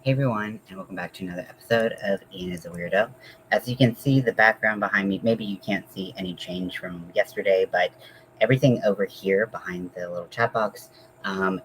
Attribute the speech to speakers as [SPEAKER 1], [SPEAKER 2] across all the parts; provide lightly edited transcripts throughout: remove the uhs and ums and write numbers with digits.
[SPEAKER 1] Hey everyone, and welcome back to another episode of Ian is a Weirdo. As you can see, the background behind me, maybe you can't see any change from yesterday, but everything over here behind the little chat box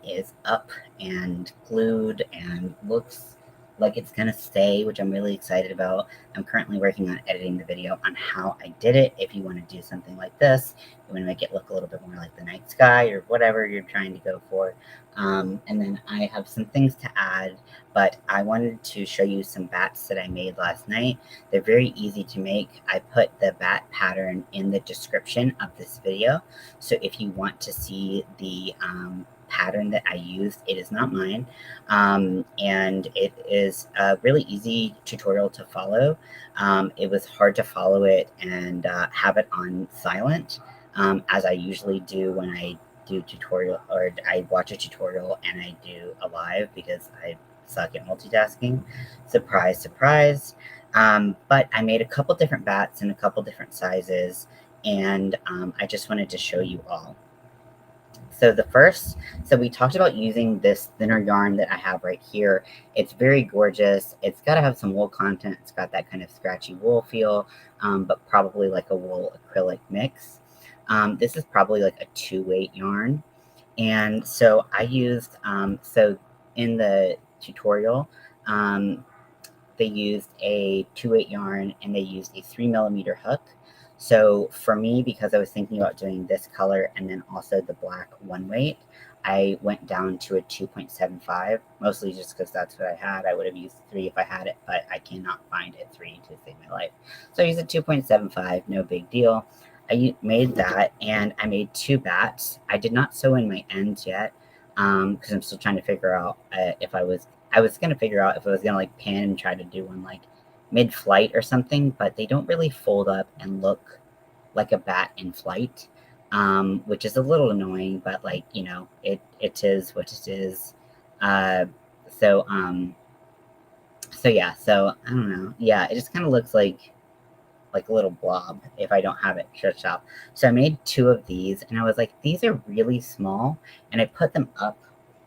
[SPEAKER 1] is up and glued and looks like it's gonna stay, which I'm really excited about. I'm currently working on editing the video on how I did it. If you want to do something like this, you want to make it look a little bit more like the night sky or whatever you're trying to go for. And then I have some things to add, but I wanted to show you some bats that I made last night. They're very easy to make. I put the bat pattern in the description of this video. So if you want to see the pattern that I used, it is not mine. And it is a really easy tutorial to follow. It was hard to follow it and have it on silent, as I usually do when I do tutorial, or I watch a tutorial and I do a live, because I suck at multitasking. Surprise, surprise. But I made a couple different bats in a couple different sizes, and I just wanted to show you all. So we talked about using this thinner yarn that I have right here. It's very gorgeous. It's got to have some wool content. It's got that kind of scratchy wool feel, but probably like a wool acrylic mix. This is probably like a 2-weight yarn. And so I used, so in the tutorial, they used a 2-weight yarn and they used a 3mm hook. So for me, because I was thinking about doing this color and then also the black 1-weight, I went down to a 2.75, mostly just because that's what I had. I would have used 3 if I had it, but I cannot find a 3 to save my life. So I used a 2.75, no big deal. I made that, and I made 2 bats. I did not sew in my ends yet, because I'm still trying to figure out if I was going to figure out if I was going to like pin and try to do one like mid-flight or something, but they don't really fold up and look like a bat in flight, which is a little annoying, but like, you know, it is what it is. So yeah, so I don't know. Yeah, it just kind of looks like a little blob if I don't have it stretched out. So I made 2 of these, and I was like, these are really small, and I put them up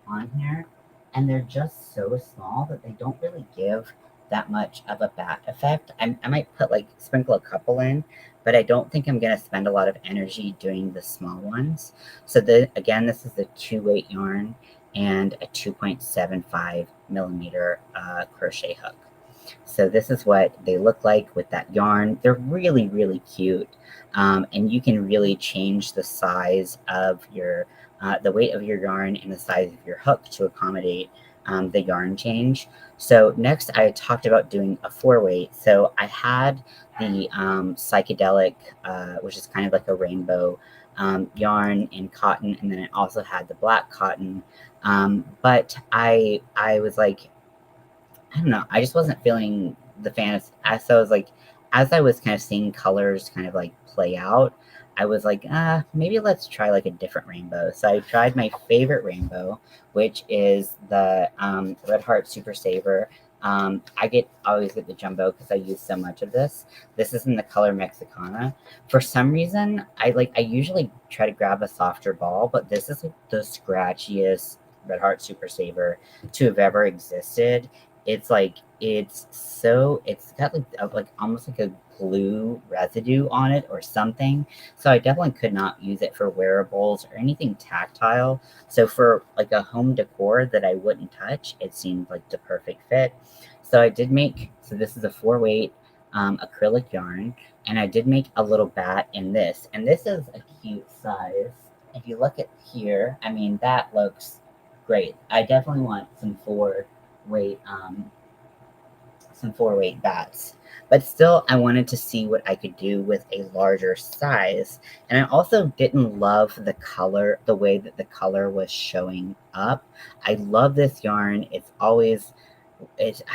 [SPEAKER 1] on here, and they're just so small that they don't really give that much of a bat effect. I might put like sprinkle a couple in, but I don't think I'm going to spend a lot of energy doing the small ones. So again, this is a 2-weight yarn and a 2.75mm crochet hook. So this is what they look like with that yarn. They're really, really cute. And you can really change the size of your, the weight of your yarn and the size of your hook to accommodate the yarn change. So next I talked about doing a 4-weight. So I had the psychedelic, which is kind of like a rainbow yarn in cotton, and then I also had the black cotton. But I was like, I don't know, I just wasn't feeling the fantasy. So I was like, as I was kind of seeing colors kind of like play out, I was like, maybe let's try like a different rainbow. So I tried my favorite rainbow, which is the Red Heart Super Saver. I always get the jumbo because I use so much of this. This is in the color Mexicana. For some reason, I usually try to grab a softer ball, but this is like the scratchiest Red Heart Super Saver to have ever existed. It's like, it's got like almost like a glue residue on it or something. So I definitely could not use it for wearables or anything tactile. So for like a home decor that I wouldn't touch, it seemed like the perfect fit. So so this is a 4-weight acrylic yarn, and I did make a little bat in this, and this is a cute size. If you look at here, I mean, that looks great. I definitely want some 4-weight bats, but still I wanted to see what I could do with a larger size. And I also didn't love the way that the color was showing up. I love this yarn. It's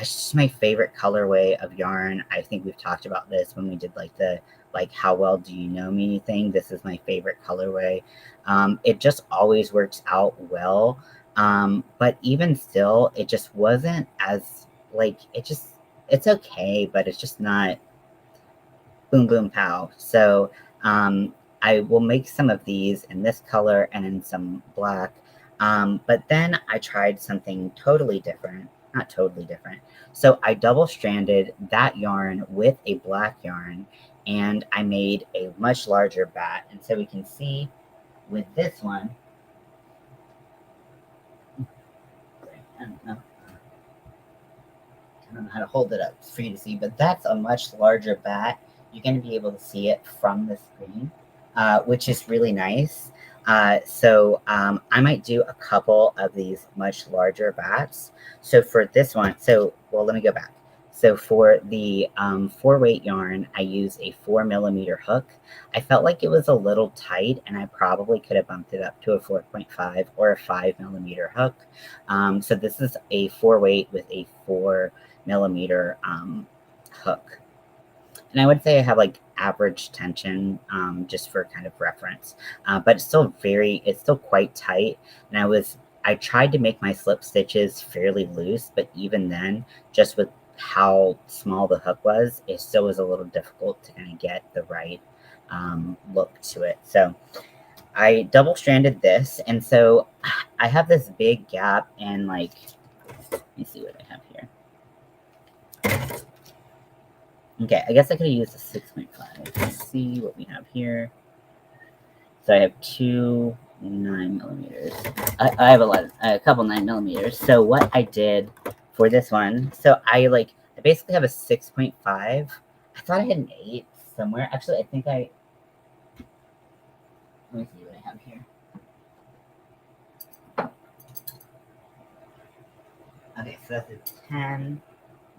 [SPEAKER 1] just my favorite colorway of yarn. I think we've talked about this when we did like the how well do you know me thing. This is my favorite colorway. It just always works out well. But even still, it just wasn't as it's okay, but it's just not boom, boom, pow. So I will make some of these in this color and in some black. But then I tried something totally different. not totally different. So I double stranded that yarn with a black yarn, and I made a much larger bat. And so we can see with this one, I don't know, how to hold it up for you to see, but that's a much larger bat. You're going to be able to see it from the screen, which is really nice. I might do a couple of these much larger bats. So for this one, well, let me go back. So for the 4-weight yarn, I use a 4mm hook. I felt like it was a little tight, and I probably could have bumped it up to a 4.5 or a 5mm hook. So this is a 4-weight with a 4mm hook. And I would say I have like average tension, just for kind of reference, but it's still quite tight. And I tried to make my slip stitches fairly loose, but even then, just with how small the hook was, it still was a little difficult to kind of get the right look to it. So I double stranded this, and so I have this big gap, and like, let me see what I have here. Okay, I guess I could have used a 6.5. Let's see what we have here. So I have two 9mm. I have a couple 9mm. So what I did for this one, so I basically have a 6.5. I thought I had an 8 somewhere. Actually, I think let me see what I have here. Okay, so that's a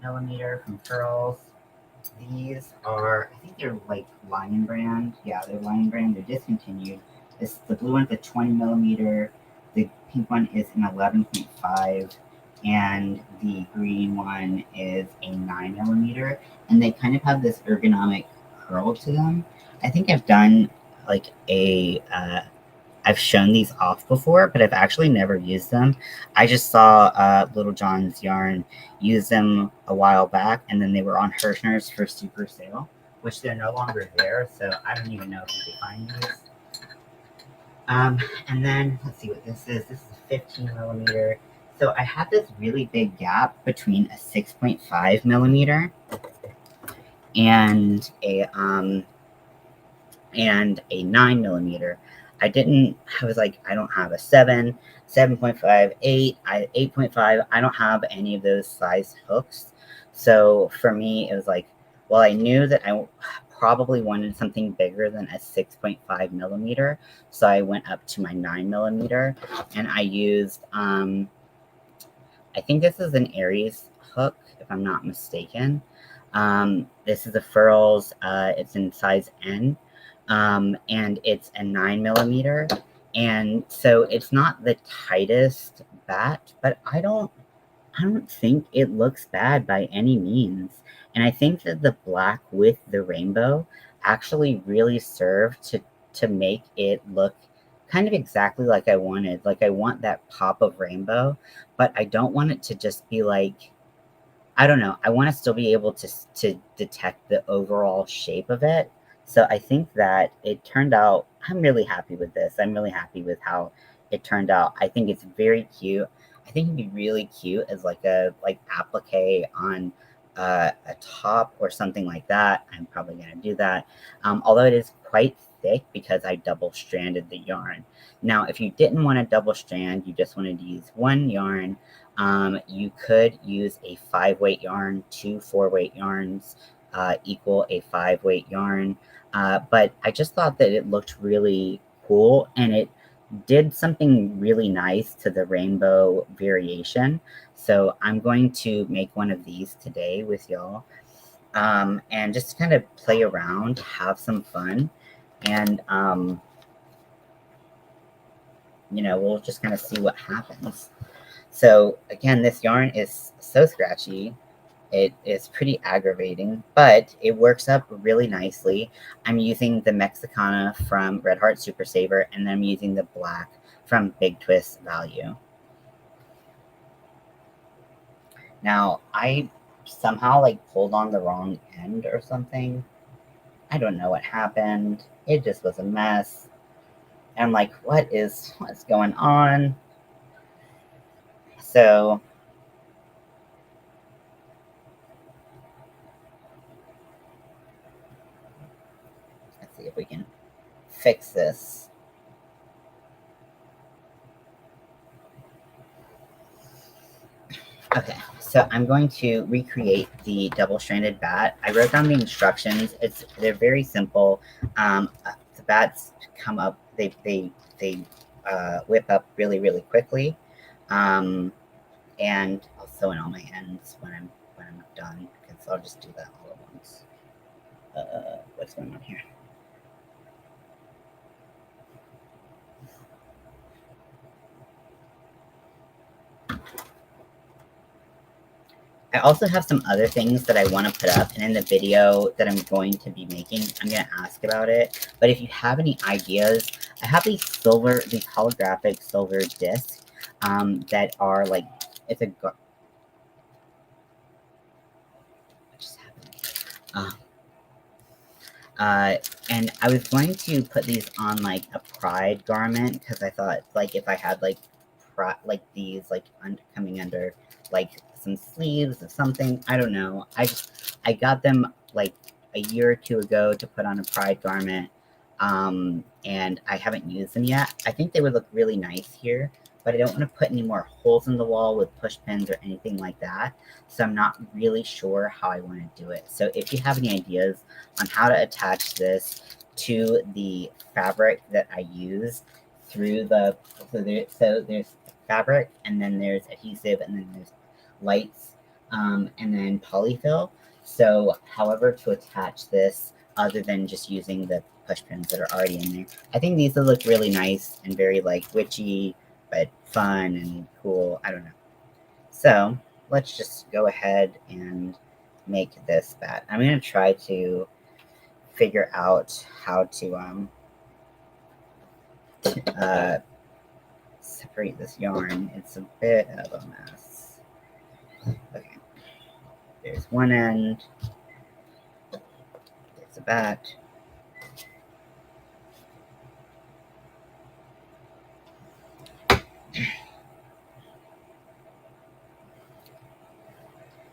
[SPEAKER 1] 10mm from Pearls. These are, I think they're like Lion Brand. Yeah, they're Lion Brand. They're discontinued. The blue one's a 20mm. The pink one is an 11.5. And the green one is a 9mm. And they kind of have this ergonomic curl to them. I think I've done like I've shown these off before, but I've actually never used them. I just saw Little John's Yarn use them a while back, and then they were on Hirschner's for super sale, which they're no longer there, so I don't even know if you can find these. And then, let's see what this is. This is a 15mm. So I have this really big gap between a 6.5mm and a 9mm. I was like, I don't have a 7, 7.5, 8, 8.5. I don't have any of those size hooks. So for me, it was like, well, I knew that I probably wanted something bigger than a 6.5mm. So I went up to my 9mm, and I used, I think this is an Aries hook, if I'm not mistaken. This is a Furls. It's in size N. And it's a 9mm, and so it's not the tightest bat, but I don't think it looks bad by any means. And I think that the black with the rainbow actually really served to make it look kind of exactly like I wanted. Like, I want that pop of rainbow, but I don't want it to just be like, I don't know. I want to still be able to detect the overall shape of it. So I think that it turned out, I'm really happy with this. I'm really happy with how it turned out. I think it's very cute. I think it'd be really cute as like applique on a top or something like that. I'm probably going to do that. Although it is quite thick because I double stranded the yarn. Now, if you didn't want to double strand, you just wanted to use one yarn, you could use a 5-weight yarn. 2 4-weight yarns equal a 5-weight yarn. But I just thought that it looked really cool, and it did something really nice to the rainbow variation. So I'm going to make one of these today with y'all, and just kind of play around, have some fun, and we'll just kind of see what happens. So again, this yarn is so scratchy. It is pretty aggravating, but it works up really nicely. I'm using the Mexicana from Red Heart Super Saver, and then I'm using the black from Big Twist Value. Now, I somehow pulled on the wrong end or something. I don't know what happened. It just was a mess. And I'm like, what's going on? So if we can fix this. Okay, so I'm going to recreate the double-stranded bat. I wrote down the instructions. They're very simple. The bats come up. They whip up really, really quickly, and I'll sew in all my ends when I'm done, because I'll just do that all at once. What's going on here? I also have some other things that I want to put up, and in the video that I'm going to be making, I'm going to ask about it. But if you have any ideas, I have these holographic silver discs that are like, it's a, what just happened? And I was going to put these on like a pride garment, because I thought like if I had like these like coming under like some sleeves of something, I don't know. I got them like a year or two ago to put on a pride garment, and I haven't used them yet. I think they would look really nice here, but I don't want to put any more holes in the wall with push pins or anything like that. So I'm not really sure how I want to do it. So if you have any ideas on how to attach this to the fabric that I use through the, so there's fabric, and then there's adhesive, and then there's lights, and then polyfill. So however to attach this other than just using the push pins that are already in there. I think these will look really nice and very like witchy, but fun and cool. I don't know. So let's just go ahead and make this bat. I'm going to try to figure out how to separate this yarn. It's a bit of a mess. Okay, there's one end. There's a bat.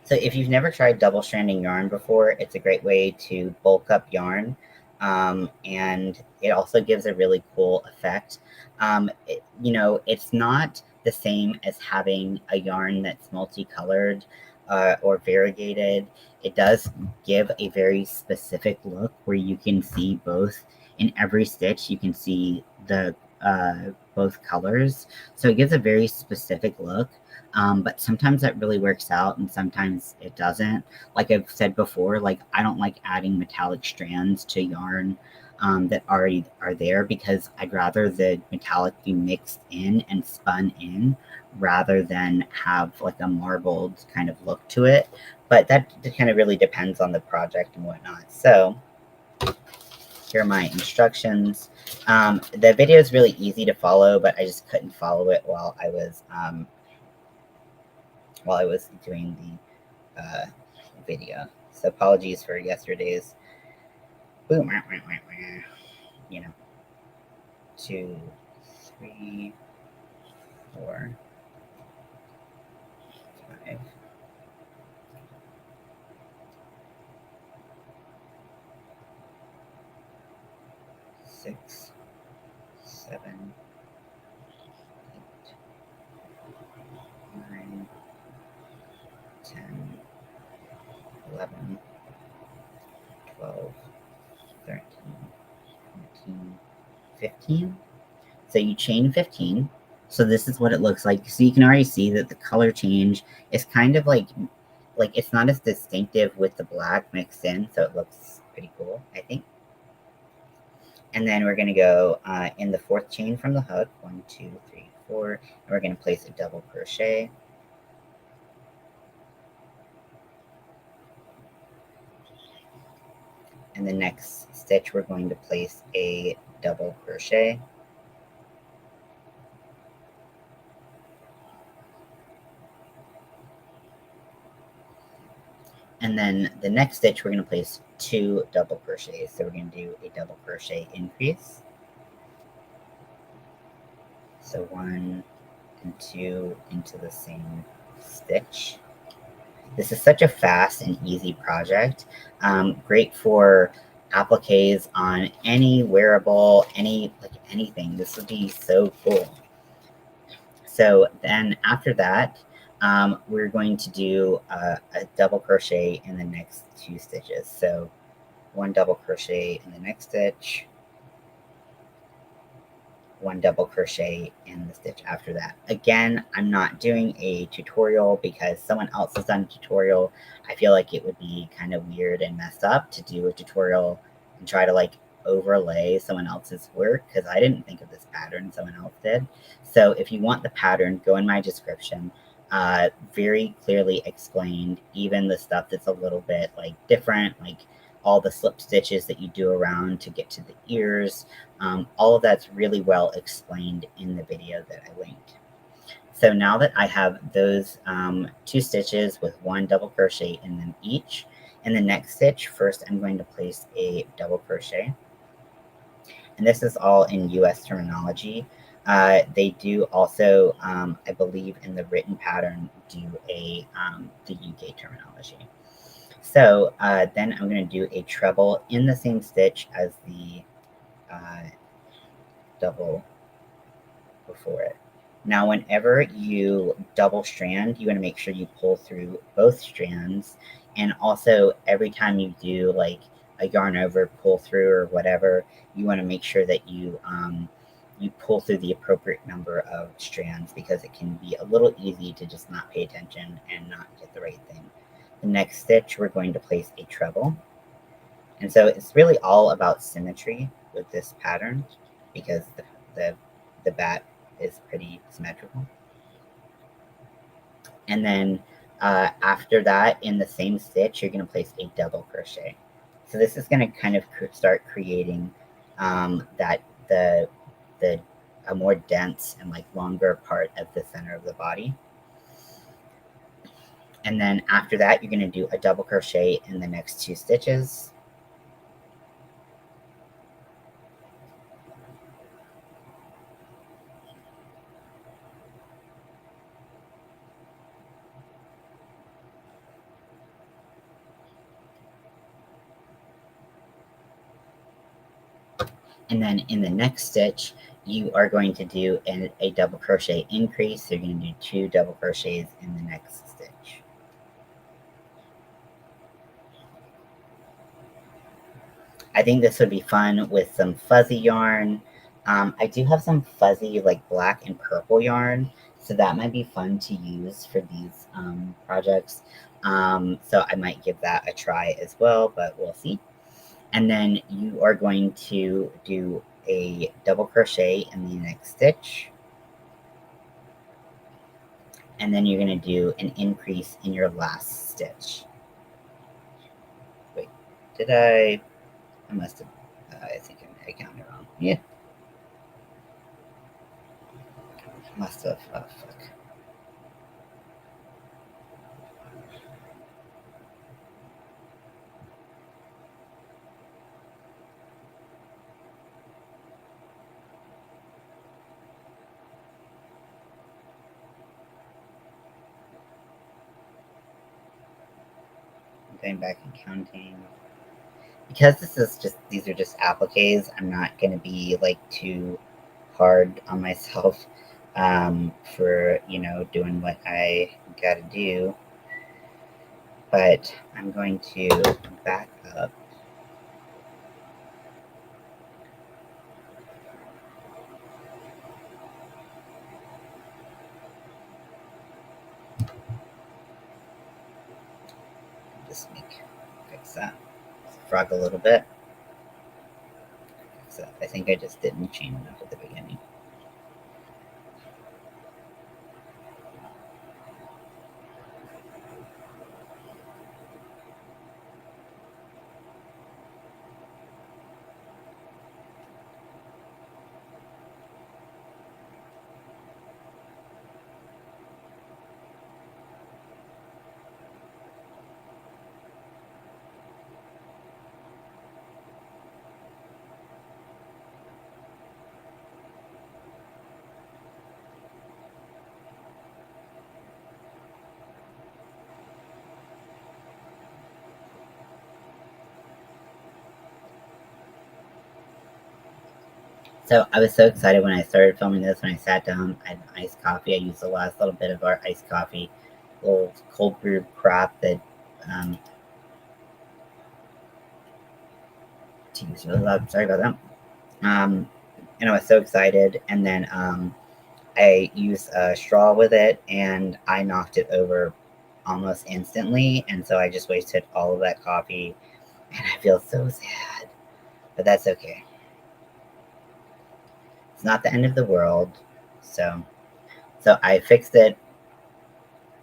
[SPEAKER 1] So if you've never tried double stranding yarn before, it's a great way to bulk up yarn, and it also gives a really cool effect. It's not the same as having a yarn that's multicolored or variegated. It does give a very specific look where you can see both in every stitch. You can see the both colors, so it gives a very specific look. But sometimes that really works out and sometimes it doesn't. Like I've said before, like I don't like adding metallic strands to yarn that already are there, because I'd rather the metallic be mixed in and spun in rather than have like a marbled kind of look to it. But that kind of really depends on the project and whatnot. So here are my instructions. The video is really easy to follow, but I just couldn't follow it while I was doing the video. So apologies for yesterday's boom, 2, 3, 4, 5, 6, 7, 8, 9, 10, 11, 12, 13, 14, 15. So you chain 15. So this is what it looks like. So you can already see that the color change is kind of like it's not as distinctive with the black mixed in. So it looks pretty cool, I think. And then we're going to go in the 4th chain from the hook, 1, 2, 3, 4, and we're going to place a double crochet. And the next stitch, we're going to place a double crochet. And then the next stitch, we're going to place 2 double crochets. So we're going to do a double crochet increase. So 1 and 2 into the same stitch. This is such a fast and easy project. Great for appliques on any wearable, anything. This would be so cool. So then after that, we're going to do a double crochet in the next 2 stitches. So 1 double crochet in the next stitch, 1 double crochet in the stitch after that. Again, I'm not doing a tutorial because someone else has done a tutorial. I feel like it would be kind of weird and messed up to do a tutorial and try to like overlay someone else's work, because I didn't think of this pattern, someone else did. So if you want the pattern, go in my description. Very clearly explained, even the stuff that's a little bit like different, like all the slip stitches that you do around to get to the ears. All of that's really well explained in the video that I linked. So now that I have those 2 stitches with 1 double crochet in them each, in the next stitch, first I'm going to place a double crochet. And this is all in US terminology. They do also, I believe in the written pattern, do the UK terminology. So then I'm going to do a treble in the same stitch as the double before it. Now, whenever you double strand, you want to make sure you pull through both strands. And also, every time you do like a yarn over pull through or whatever, you want to make sure that you pull through the appropriate number of strands, because it can be a little easy to just not pay attention and not get the right thing. The next stitch, we're going to place a treble. And so it's really all about symmetry with this pattern, because the bat is pretty symmetrical. And then after that, in the same stitch, you're going to place a double crochet. So this is going to kind of start creating a more dense and like longer part of the center of the body. And then after that, you're going to do a double crochet in the next 2 stitches. And then in the next stitch, you are going to do a double crochet increase. So you're going to do 2 double crochets in the next stitch. I think this would be fun with some fuzzy yarn. I do have some fuzzy like black and purple yarn, so that might be fun to use for these projects. So I might give that a try as well, but we'll see. And then you are going to do a double crochet in the next stitch. And then you're going to do an increase in your last stitch. Wait, did I must have, I think I counted wrong. Yeah. Must have, oh fuck. Going back and counting, because these are just appliques. I'm not going to be like too hard on myself for doing what I gotta do, but I'm going to back up. Just fix that. Frog a little bit. So I think I just didn't chain enough at the beginning. So I was so excited when I started filming this. When I sat down, I had iced coffee. I used the last little bit of our iced coffee, little cold brew crap that TV's really loud. Sorry about that. And I was so excited, and then I used a straw with it, and I knocked it over almost instantly, and so I just wasted all of that coffee, and I feel so sad, but that's okay. It's not the end of the world, so I fixed it.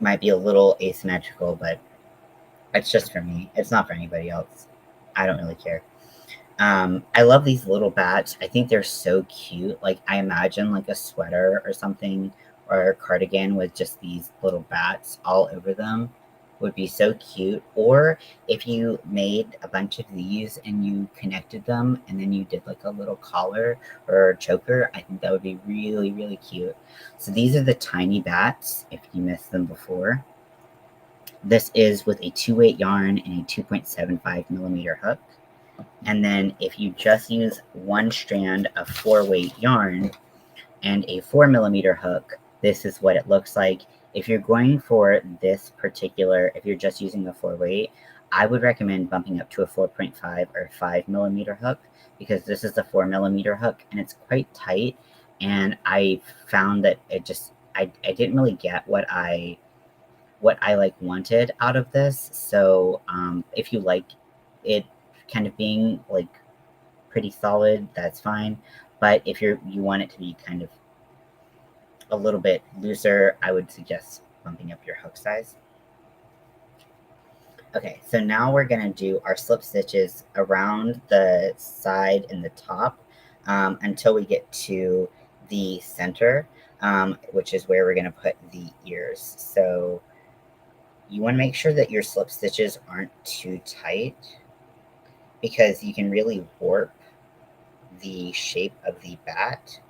[SPEAKER 1] Might be a little asymmetrical, but it's just for me. It's not for anybody else. I don't really care. I love these little bats. I think they're so cute. Like, I imagine like a sweater or something, or a cardigan with just these little bats all over them would be so cute. Or if you made a bunch of these and you connected them and then you did like a little collar or choker, I think that would be really, really cute. So these are the tiny bats, if you missed them before. This is with a 2-weight yarn and a 2.75 millimeter hook. And then if you just use one strand of 4-weight yarn and a 4 millimeter hook, this is what it looks like. If you're going for this particular, if you're just using the 4-weight, I would recommend bumping up to a 4.5 or 5 millimeter hook, because this is the 4 millimeter hook and it's quite tight. And I found that I didn't really get what I like wanted out of this. So if you like it kind of being like pretty solid, that's fine. But if you want it to be kind of a little bit looser, I would suggest bumping up your hook size. Okay, so now we're gonna do our slip stitches around the side and the top until we get to the center, which is where we're gonna put the ears. So you wanna make sure that your slip stitches aren't too tight, because you can really warp the shape of the bat.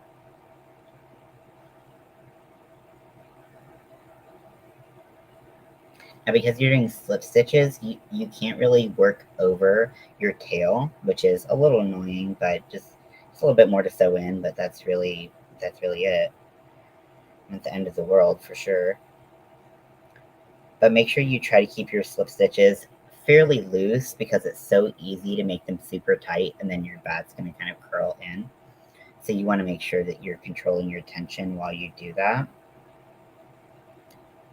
[SPEAKER 1] Now, because you're doing slip stitches, you can't really work over your tail, which is a little annoying, but just a little bit more to sew in, but that's really it. Not the end of the world for sure. But make sure you try to keep your slip stitches fairly loose, because it's so easy to make them super tight and then your bat's going to kind of curl in. So you want to make sure that you're controlling your tension while you do that.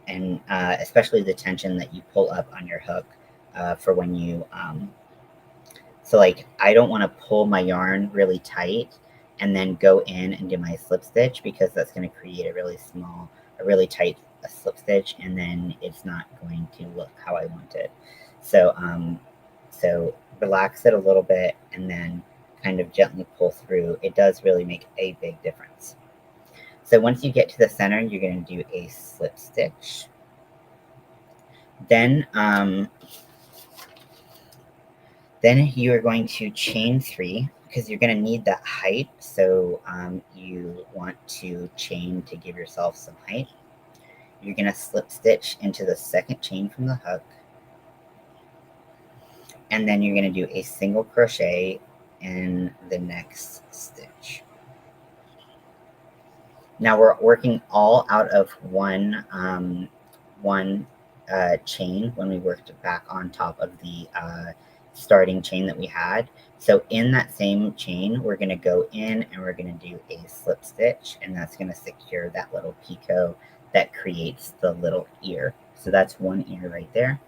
[SPEAKER 1] And especially the tension that you pull up on your hook for when you, so like I don't want to pull my yarn really tight and then go in and do my slip stitch, because that's going to create a really tight slip stitch, and then it's not going to look how I want it. So, so relax it a little bit and then kind of gently pull through. It does really make a big difference. So once you get to the center, you're going to do a slip stitch. Then you are going to chain 3, because you're going to need that height. So you want to chain to give yourself some height. You're going to slip stitch into the second chain from the hook, and then you're going to do a single crochet in the next stitch. Now we're working all out of one chain when we worked back on top of the starting chain that we had. So in that same chain, we're going to go in and we're going to do a slip stitch, and that's going to secure that little picot that creates the little ear. So that's one ear right there.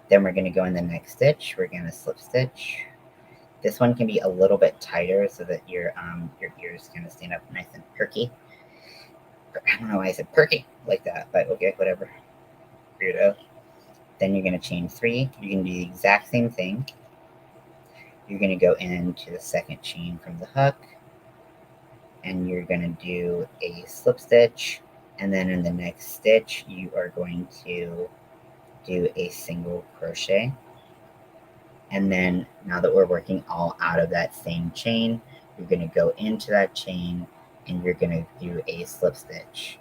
[SPEAKER 1] Then we're going to go in the next stitch. We're going to slip stitch. This one can be a little bit tighter so that your ears kind of stand up nice and perky. I don't know why I said perky like that, but okay, whatever. Weirdo. Then you're going to chain 3. You're going to do the exact same thing. You're going to go into the second chain from the hook, and you're going to do a slip stitch, and then in the next stitch you are going to do a single crochet. And then now that we're working all out of that same chain, you're going to go into that chain and you're going to do a slip stitch.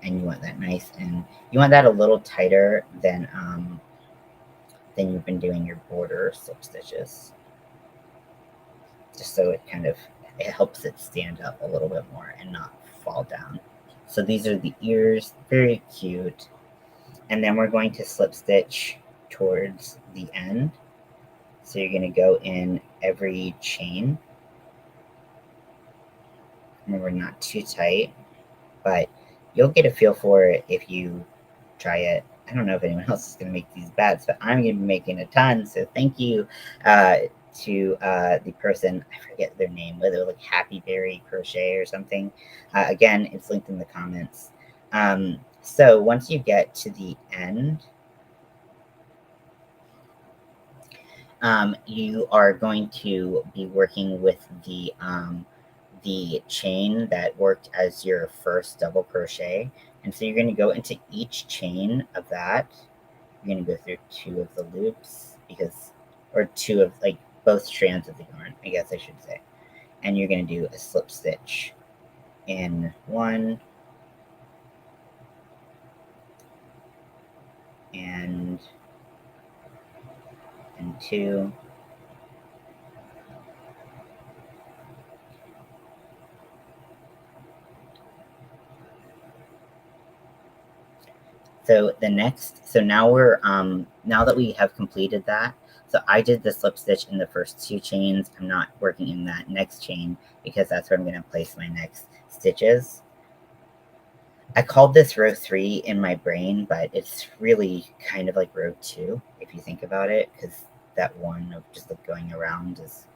[SPEAKER 1] And you want that nice, and you want that a little tighter than you've been doing your border slip stitches, just so it kind of it helps it stand up a little bit more and not fall down. So these are the ears, very cute. And then we're going to slip stitch towards the end. So you're going to go in every chain. Remember, not too tight, but you'll get a feel for it if you try it. I don't know if anyone else is going to make these bats, but I'm going to be making a ton. So thank you to the person, I forget their name, whether it was like Happy Berry Crochet or something. Again, it's linked in the comments. So once you get to the end, you are going to be working with the chain that worked as your first double crochet. And so you're going to go into each chain of that. You're going to go through 2 of the loops or 2 of like both strands of the yarn, I guess I should say. And you're going to do a slip stitch in 1 and 2. So now that we have completed that, so I did the slip stitch in the first 2 chains. I'm not working in that next chain because that's where I'm going to place my next stitches. I called this row 3 in my brain, but it's really kind of like row 2 if you think about it, because that one of just like going around is,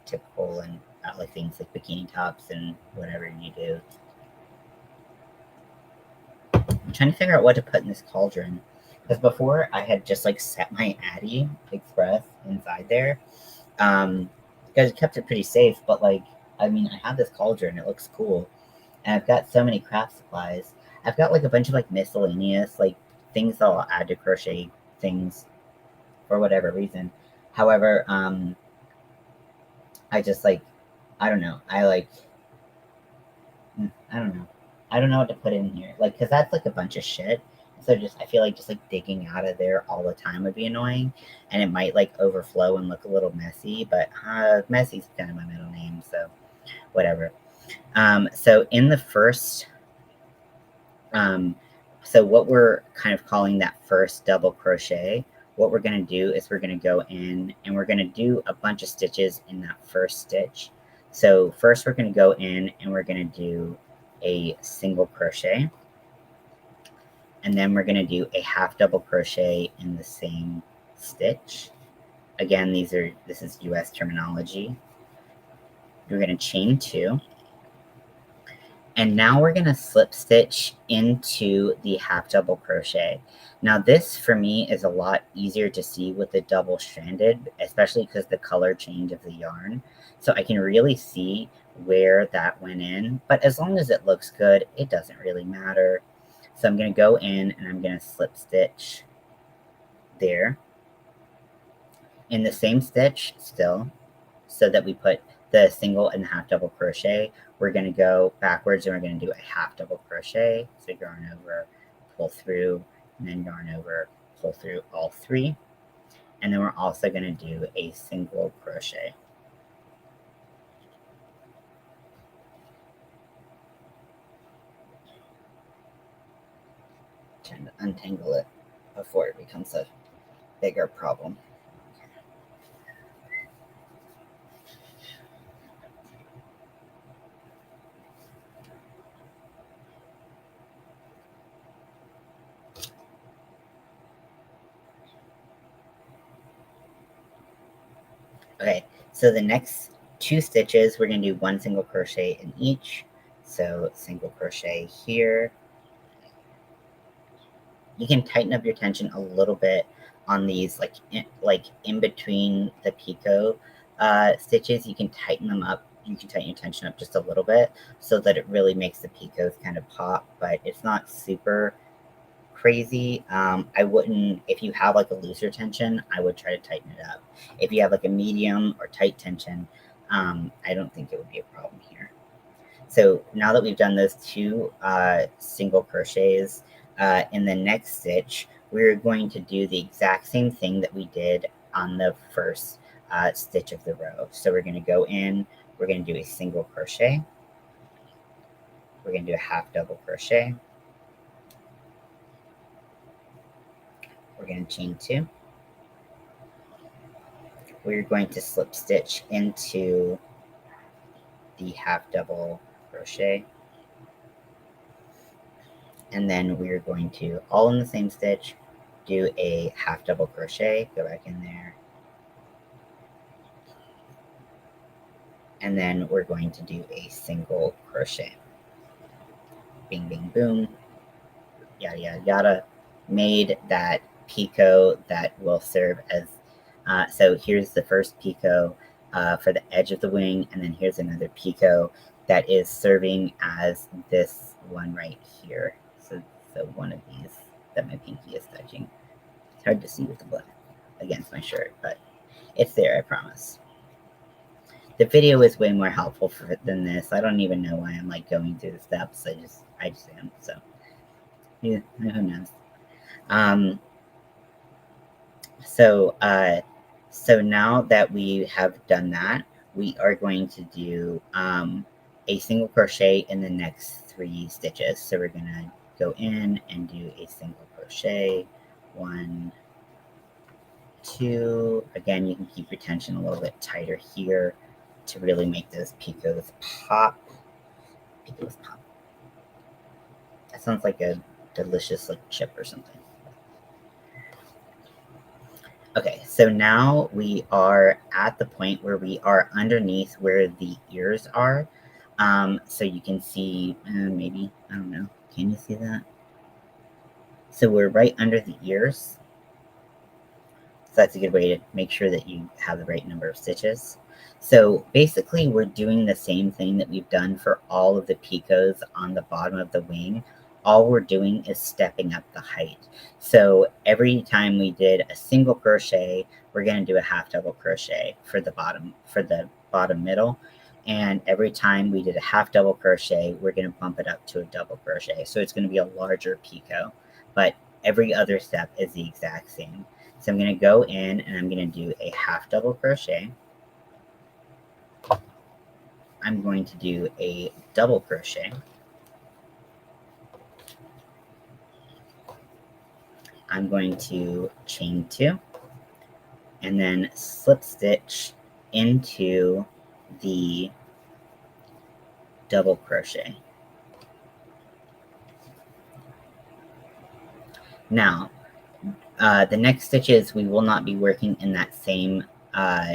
[SPEAKER 1] typical and like things like bikini tops and whatever you do. I'm trying to figure out what to put in this cauldron. Because before I had just like set my Addy Express inside there. Because it kept it pretty safe, but I have this cauldron, it looks cool. And I've got so many craft supplies. I've got like a bunch of like miscellaneous like things that I'll add to crochet things for whatever reason. However, I just I don't know. I don't know. I don't know what to put in here. Because that's like a bunch of shit. So I feel like just like digging out of there all the time would be annoying. And it might like overflow and look a little messy, but messy's kind of my middle name, so whatever. So in the first, so what we're kind of calling that first double crochet, what we're going to do is we're going to go in and we're going to do a bunch of stitches in that first stitch. So first we're going to go in and we're going to do a single crochet, and then we're going to do a half double crochet in the same stitch. Again, this is US terminology. We're going to chain 2, and now we're going to slip stitch into the half double crochet. Now this for me is a lot easier to see with the double stranded, especially because the color change of the yarn. So I can really see where that went in, but as long as it looks good, it doesn't really matter. So I'm going to go in and I'm going to slip stitch there in the same stitch still, so that we put the single and half double crochet. We're going to go backwards and we're going to do a half double crochet. So yarn over, pull through, and then yarn over, pull through all 3. And then we're also going to do a single crochet. Trying to untangle it before it becomes a bigger problem. Okay, so the next 2 stitches, we're going to do 1 single crochet in each. So single crochet here. You can tighten up your tension a little bit on these, like in between the picot stitches. You can tighten them up. You can tighten your tension up just a little bit so that it really makes the picots kind of pop, but it's not super crazy. I wouldn't, if you have like a looser tension, I would try to tighten it up. If you have like a medium or tight tension, I don't think it would be a problem here. So now that we've done those 2 single crochets, in the next stitch, we're going to do the exact same thing that we did on the first stitch of the row. So we're going to go in, we're going to do a single crochet. We're going to do a half double crochet. We're going to chain 2. We're going to slip stitch into the half double crochet, and then we're going to, all in the same stitch, do a half double crochet, go back in there, and then we're going to do a single crochet. Bing, bing, boom, yada, yada, yada. Made that picot that will serve as, so here's the first picot for the edge of the wing, and then here's another picot that is serving as this one right here. So one of these that my pinky is touching. It's hard to see with the black against my shirt, but it's there, I promise. The video is way more helpful than this. I don't even know why I'm like going through the steps. I just am. So yeah, who knows? So now that we have done that, we are going to do a single crochet in the next 3 stitches. So we're gonna go in and do a single crochet, 1, 2. Again, you can keep your tension a little bit tighter here to really make those picots pop. Picots pop. That sounds like a delicious like chip or something. Okay, so now we are at the point where we are underneath where the ears are. So you can see, maybe, I don't know, can you see that? So we're right under the ears. So that's a good way to make sure that you have the right number of stitches. So basically we're doing the same thing that we've done for all of the picots on the bottom of the wing. All we're doing is stepping up the height. So every time we did a single crochet, we're going to do a half double crochet for the bottom middle. And every time we did a half double crochet, we're going to bump it up to a double crochet. So it's going to be a larger picot, but every other step is the exact same. So I'm going to go in and I'm going to do a half double crochet. I'm going to do a double crochet. I'm going to chain 2 and then slip stitch into the double crochet. Now, the next stitches, we will not be working in that same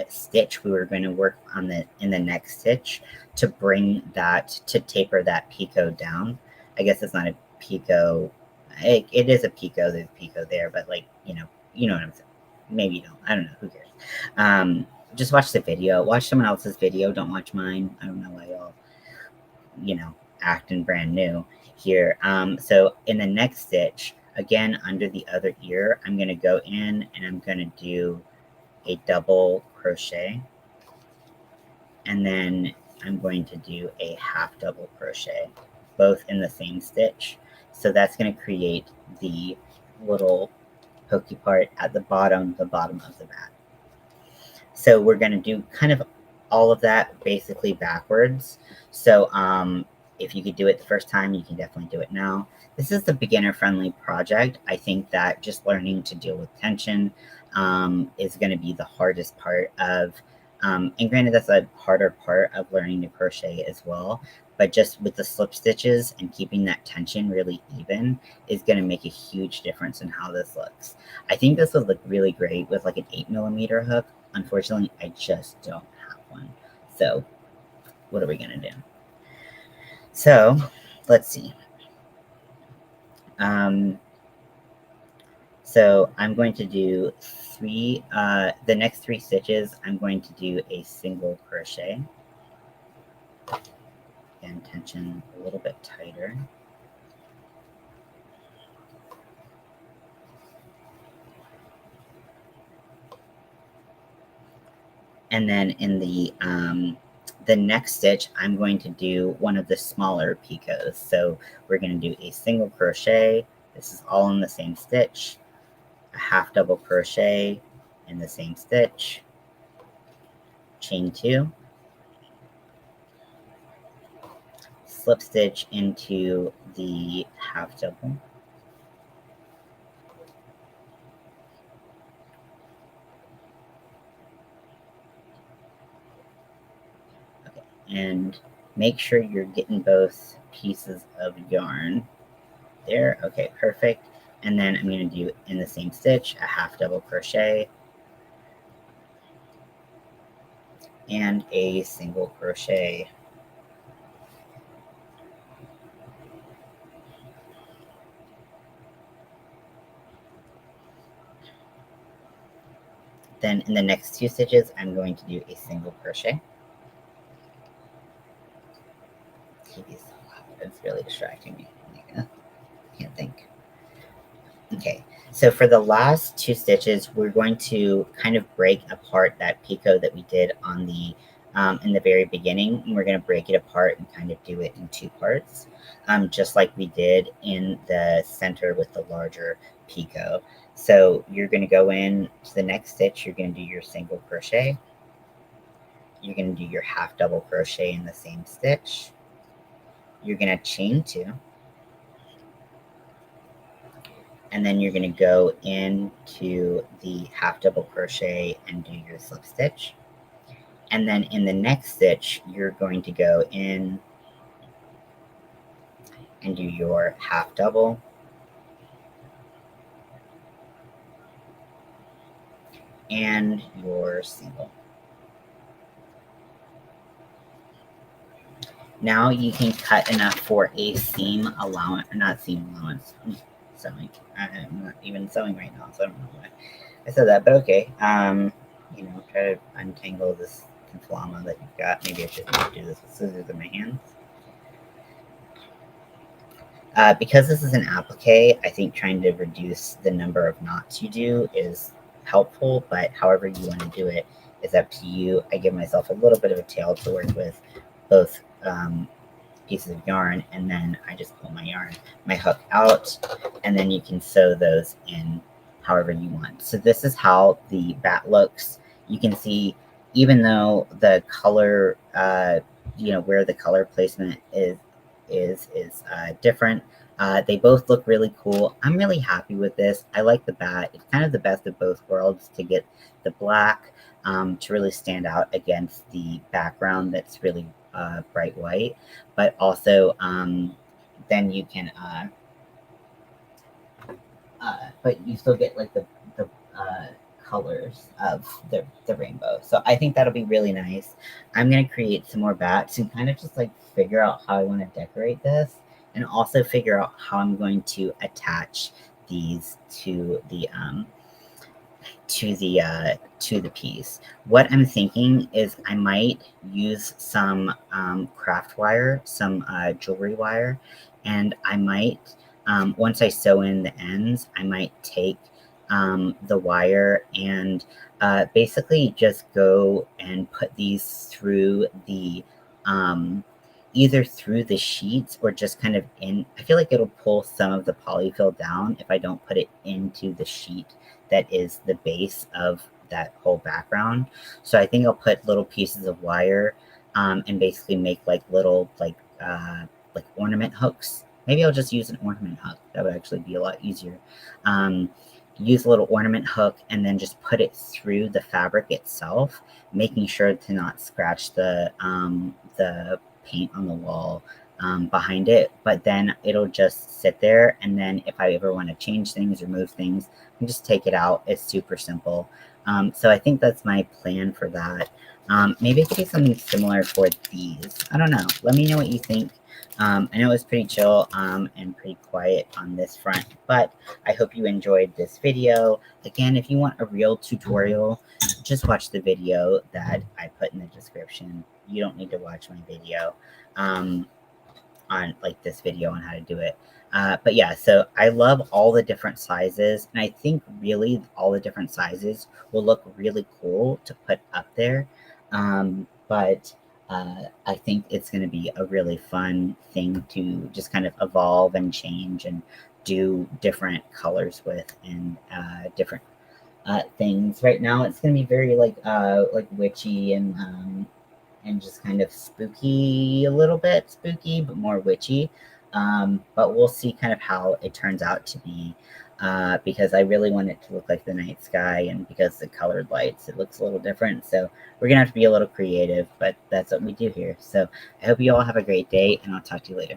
[SPEAKER 1] stitch. We were going to work on in the next stitch to bring that, to taper that picot down. I guess it's not a picot. It is a picot. There's a picot there, but like, you know what I'm saying. Maybe you don't. I don't know. Who cares? Just watch the video. Watch someone else's video. Don't watch mine. I don't know why y'all, acting brand new here. So in the next stitch, again, under the other ear, I'm going to go in and I'm going to do a double crochet. And then I'm going to do a half double crochet, both in the same stitch. So that's going to create the little pokey part at the bottom of the mat. So we're going to do kind of all of that basically backwards. So if you could do it the first time, you can definitely do it now. This is the beginner-friendly project. I think that just learning to deal with tension is going to be the hardest part of, and granted, that's a harder part of learning to crochet as well. But just with the slip stitches and keeping that tension really even is going to make a huge difference in how this looks. I think this would look really great with like an 8mm hook. Unfortunately, I just don't have one. So what are we going to do? So let's see. So I'm going to do the next 3 stitches, I'm going to do a single crochet. Again, tension a little bit tighter. And then in the next stitch, I'm going to do one of the smaller picots. So we're going to do a single crochet. This is all in the same stitch. A half double crochet in the same stitch. Chain 2. slip stitch into the half double. Okay, and make sure you're getting both pieces of yarn there. Okay, perfect. And then I'm going to do in the same stitch a half double crochet and a single crochet. Then in the next 2 stitches, I'm going to do a single crochet. TV's so loud. It's really distracting me. I can't think. Okay, so for the last 2 stitches, we're going to kind of break apart that picot that we did on the in the very beginning. And we're going to break it apart and kind of do it in 2 parts, just like we did in the center with the larger picot. So you're going to go in to the next stitch. You're going to do your single crochet. You're going to do your half double crochet in the same stitch. You're going to chain 2. And then you're going to go into the half double crochet and do your slip stitch. And then in the next stitch, you're going to go in and do your half double and your single. Now you can cut enough for a seam allowance, not seam allowance, sewing. I'm not even sewing right now, so I don't know why I said that, but okay. You know, try to untangle this flama that you've got. Maybe I should do this with scissors in my hands. Because this is an applique, I think trying to reduce the number of knots you do is helpful, but however you want to do it is up to you. I give myself a little bit of a tail to work with, both pieces of yarn, and then I just pull my hook out, and then you can sew those in however you want. So this is how the bat looks. You can see, even though the color, you know, where the color placement is different, they both look really cool. I'm really happy with this. I like the bat. It's kind of the best of both worlds to get the black to really stand out against the background that's really bright white, but also then you can but you still get like the colors of the rainbow. So I think that'll be really nice. I'm gonna create some more bats and kind of just like figure out how I want to decorate this, and also figure out how I'm going to attach these to the piece. What I'm thinking is I might use some craft wire, some jewelry wire, and I might, once I sew in the ends, I might take the wire and basically just go and put these through the either through the sheets or just kind of in. I feel like it'll pull some of the polyfill down if I don't put it into the sheet that is the base of that whole background. So I think I'll put little pieces of wire and basically make like little like ornament hooks. Maybe I'll just use an ornament hook. That would actually be a lot easier. Use a little ornament hook and then just put it through the fabric itself, making sure to not scratch the paint on the wall behind it, but then it'll just sit there, and then if I ever want to change things or move things, I can just take it out. It's super simple. So I think that's my plan for that. Maybe it could be something similar for these. I don't know. Let me know what you think. I know it's pretty chill and pretty quiet on this front, but I hope you enjoyed this video. Again, if you want a real tutorial, just watch the video that I put in the description. You don't need to watch my video on like this video on how to do it. But yeah, so I love all the different sizes, and I think really all the different sizes will look really cool to put up there. But I think it's going to be a really fun thing to just kind of evolve and change and do different colors with, and different things. Right now it's going to be very like witchy and and just kind of spooky, a little bit spooky, but more witchy. But we'll see kind of how it turns out to be, because I really want it to look like the night sky, and because the colored lights, it looks a little different. So we're gonna have to be a little creative, but that's what we do here. So I hope you all have a great day, and I'll talk to you later.